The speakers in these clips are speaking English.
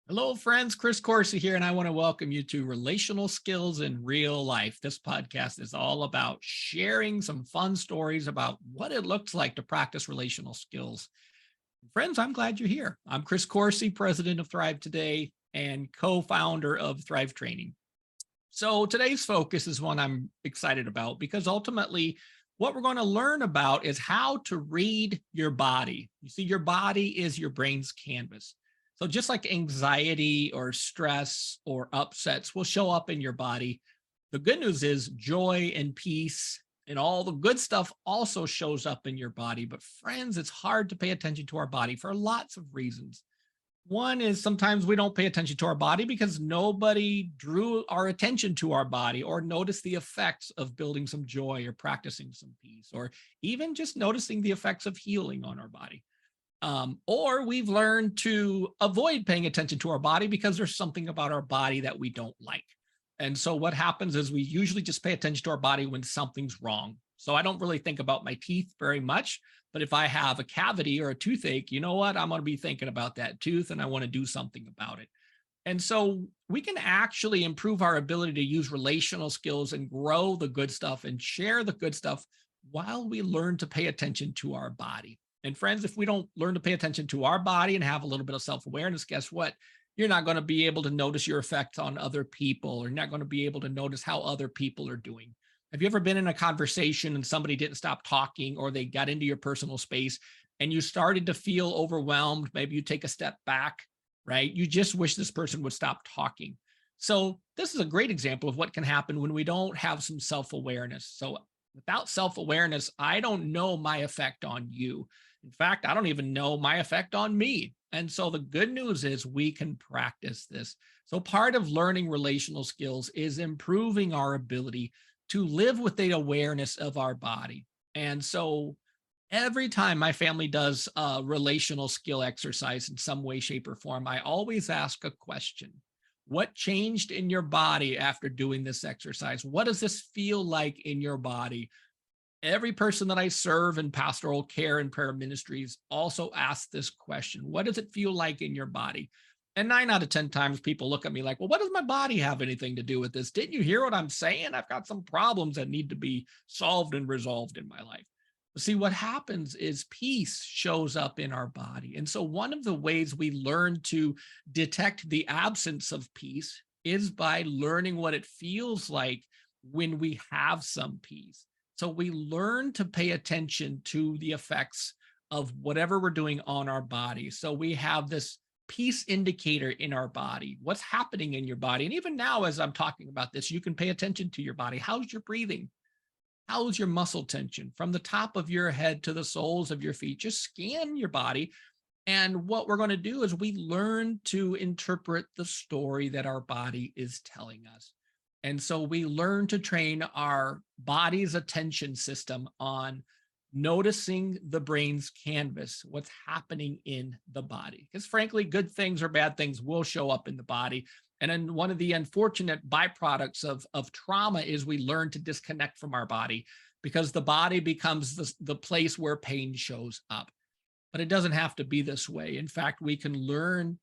Hello, friends. Chris Corsi here, and I want to welcome you to Relational Skills in Real Life. This podcast is all about sharing some fun stories about what it looks like to practice relational skills. Friends, I'm glad you're here. I'm Chris Corsi, president of Thrive Today and co founder of Thrive Training. So today's focus is one I'm excited about because ultimately, what we're going to learn about is how to read your body. You see, your body is your brain's canvas. So just like anxiety or stress or upsets will show up in your body, the good news is joy and peace and all the good stuff also shows up in your body. But friends, it's hard to pay attention to our body for lots of reasons. One is sometimes we don't pay attention to our body because nobody drew our attention to our body or noticed the effects of building some joy or practicing some peace, or even just noticing the effects of healing on our body. Or we've learned to avoid paying attention to our body because there's something about our body that we don't like. And so what happens is we usually just pay attention to our body when something's wrong. So I don't really think about my teeth very much, but if I have a cavity or a toothache, you know what? I'm going to be thinking about that tooth and I want to do something about it. And so we can actually improve our ability to use relational skills and grow the good stuff and share the good stuff while we learn to pay attention to our body. And friends, if we don't learn to pay attention to our body and have a little bit of self awareness, guess what? You're not going to be able to notice your effect on other people, or you're not going to be able to notice how other people are doing. Have you ever been in a conversation and somebody didn't stop talking, or they got into your personal space and you started to feel overwhelmed? Maybe you take a step back, right? You just wish this person would stop talking. So this is a great example of what can happen when we don't have some self-awareness. So without self-awareness, I don't know my effect on you. In fact, I don't even know my effect on me. And so the good news is we can practice this. So part of learning relational skills is improving our ability to live with the awareness of our body. And so every time my family does a relational skill exercise in some way, shape, or form, I always ask a question. What changed in your body after doing this exercise? What does this feel like in your body? Every person that I serve in pastoral care and prayer ministries also asks this question. What does it feel like in your body? And 9 out of 10 times people look at me like, well, what does my body have anything to do with this? Didn't you hear what I'm saying? I've got some problems that need to be solved and resolved in my life. See, what happens is peace shows up in our body. And so one of the ways we learn to detect the absence of peace is by learning what it feels like when we have some peace. So we learn to pay attention to the effects of whatever we're doing on our body. So we have this peace indicator in our body, what's happening in your body. And even now, as I'm talking about this, you can pay attention to your body. How's your breathing? How's your muscle tension from the top of your head to the soles of your feet? Just scan your body. And what we're going to do is we learn to interpret the story that our body is telling us. And so we learn to train our body's attention system on noticing the brain's canvas, what's happening in the body. Because frankly, good things or bad things will show up in the body. And then one of the unfortunate byproducts of trauma is we learn to disconnect from our body because the body becomes the place where pain shows up. But it doesn't have to be this way. In fact, we can learn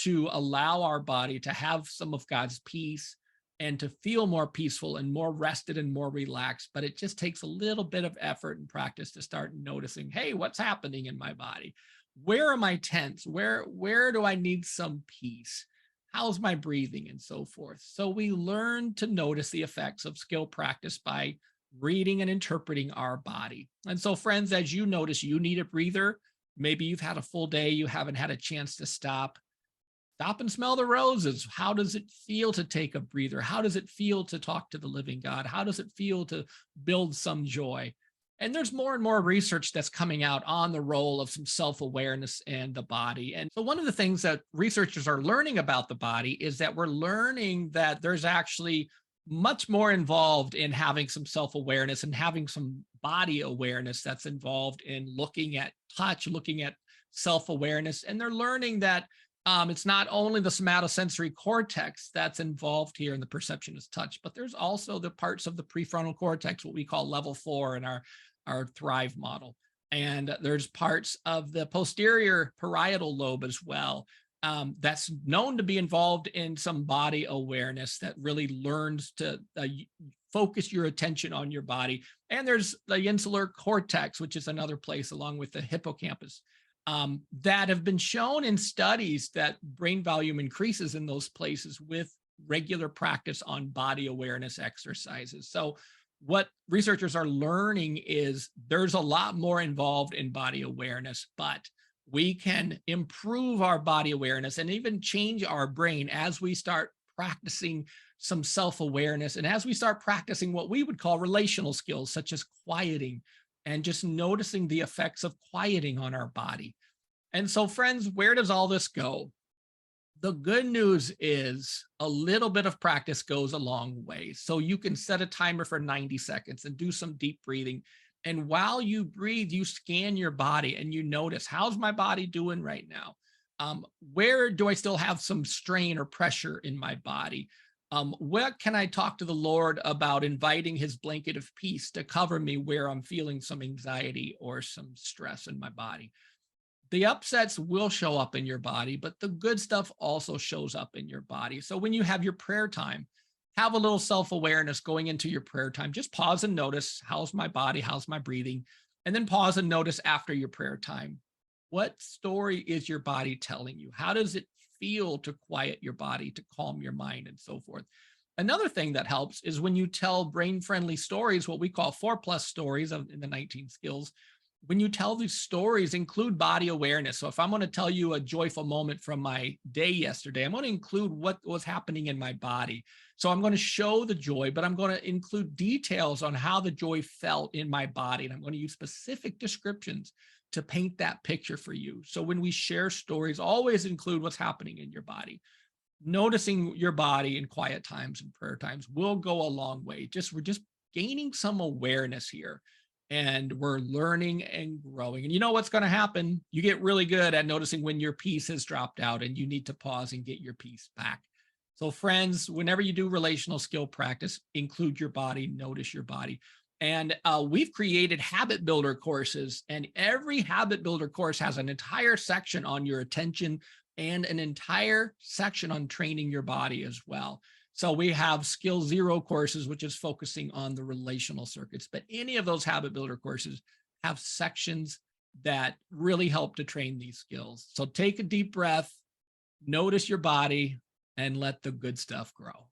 to allow our body to have some of God's peace and to feel more peaceful and more rested and more relaxed. But it just takes a little bit of effort and practice to start noticing, hey, what's happening in my body? Where am I tense? Where do I need some peace? How's my breathing and so forth? So we learn to notice the effects of skill practice by reading and interpreting our body. And so friends, as you notice, you need a breather. Maybe you've had a full day, you haven't had a chance to stop and smell the roses. How does it feel to take a breather? How does it feel to talk to the living God? How does it feel to build some joy? And there's more and more research that's coming out on the role of some self-awareness and the body. And so one of the things that researchers are learning about the body is that we're learning that there's actually much more involved in having some self-awareness and having some body awareness that's involved in looking at touch, looking at self-awareness. And they're learning that it's not only the somatosensory cortex that's involved here in the perception of touch, but there's also the parts of the prefrontal cortex, what we call level 4 in our Thrive model. And there's parts of the posterior parietal lobe as well. that's known to be involved in some body awareness that really learns to focus your attention on your body. And there's the insular cortex, which is another place along with the hippocampus, that have been shown in studies that brain volume increases in those places with regular practice on body awareness exercises. So what researchers are learning is there's a lot more involved in body awareness, but we can improve our body awareness and even change our brain as we start practicing some self-awareness and as we start practicing what we would call relational skills, such as quieting and just noticing the effects of quieting on our body. And so, friends, where does all this go? The good news is a little bit of practice goes a long way. So you can set a timer for 90 seconds and do some deep breathing. And while you breathe, you scan your body and you notice, how's my body doing right now? Where do I still have some strain or pressure in my body? What can I talk to the Lord about inviting his blanket of peace to cover me where I'm feeling some anxiety or some stress in my body? The upsets will show up in your body, but the good stuff also shows up in your body. So when you have your prayer time, have a little self-awareness going into your prayer time. Just pause and notice, how's my body? How's my breathing? And then pause and notice after your prayer time, what story is your body telling you? How does it feel to quiet your body, to calm your mind, and so forth? Another thing that helps is when you tell brain-friendly stories, what we call 4+ stories in the 19 skills. When you tell these stories, include body awareness. So if I'm going to tell you a joyful moment from my day yesterday, I'm going to include what was happening in my body. So I'm going to show the joy, but I'm going to include details on how the joy felt in my body. And I'm going to use specific descriptions to paint that picture for you. So when we share stories, always include what's happening in your body. Noticing your body in quiet times and prayer times will go a long way. We're just gaining some awareness here. And we're learning and growing. And you know what's going to happen? You get really good at noticing when your peace has dropped out and you need to pause and get your peace back. So friends, whenever you do relational skill practice, include your body, notice your body. And we've created habit builder courses, and every habit builder course has an entire section on your attention and an entire section on training your body as well. So we have Skill Zero courses, which is focusing on the relational circuits, but any of those habit builder courses have sections that really help to train these skills. So take a deep breath, notice your body, and let the good stuff grow.